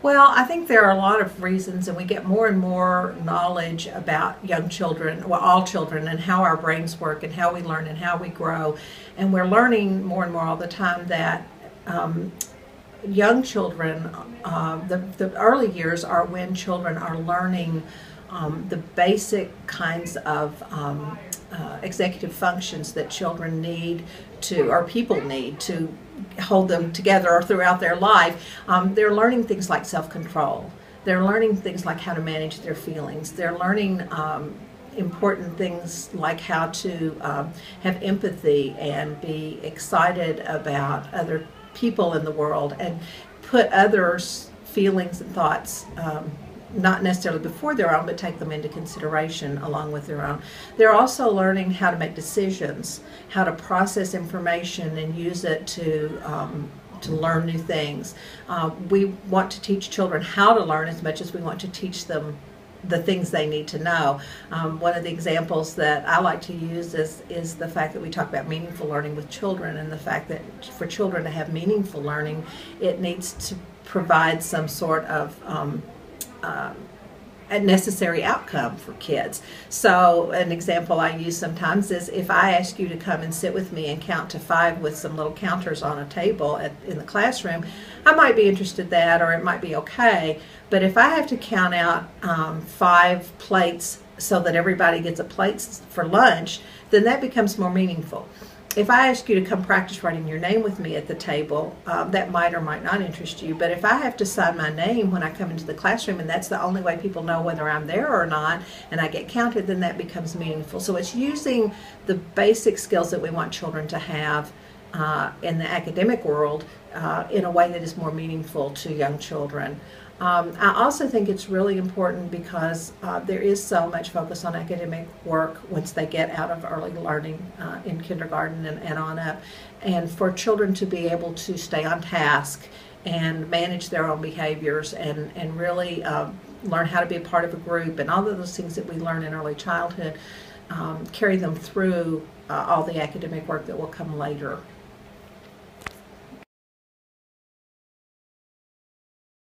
Well, I think there are a lot of reasons, and we get more and more knowledge about young children, well, all children, and how our brains work and how we learn and how we grow. And we're learning more and more all the time that young children, the early years are when children are learning the basic kinds of executive functions that children need to, or people need to hold them together or throughout their life. They're learning things like self-control. They're learning things like how to manage their feelings. They're learning important things like how to have empathy and be excited about other people in the world and put others' feelings and thoughts not necessarily before their own, but take them into consideration along with their own. They're also learning how to make decisions, how to process information and use it to learn new things. We want to teach children how to learn as much as we want to teach them the things they need to know. One of the examples that I like to use is the fact that we talk about meaningful learning with children, and the fact that for children to have meaningful learning, it needs to provide some sort of a necessary outcome for kids. So an example I use sometimes is if I ask you to come and sit with me and count to 5 with some little counters on a table in the classroom, I might be interested in that, or it might be okay. But if I have to count out 5 plates so that everybody gets a plate for lunch, then that becomes more meaningful. If I ask you to come practice writing your name with me at the table, that might or might not interest you. But if I have to sign my name when I come into the classroom, and that's the only way people know whether I'm there or not, and I get counted, then that becomes meaningful. So it's using the basic skills that we want children to have in the academic world in a way that is more meaningful to young children. I also think it's really important because there is so much focus on academic work once they get out of early learning in kindergarten and on up. And for children to be able to stay on task and manage their own behaviors and really learn how to be a part of a group and all of those things that we learn in early childhood, carry them through all the academic work that will come later.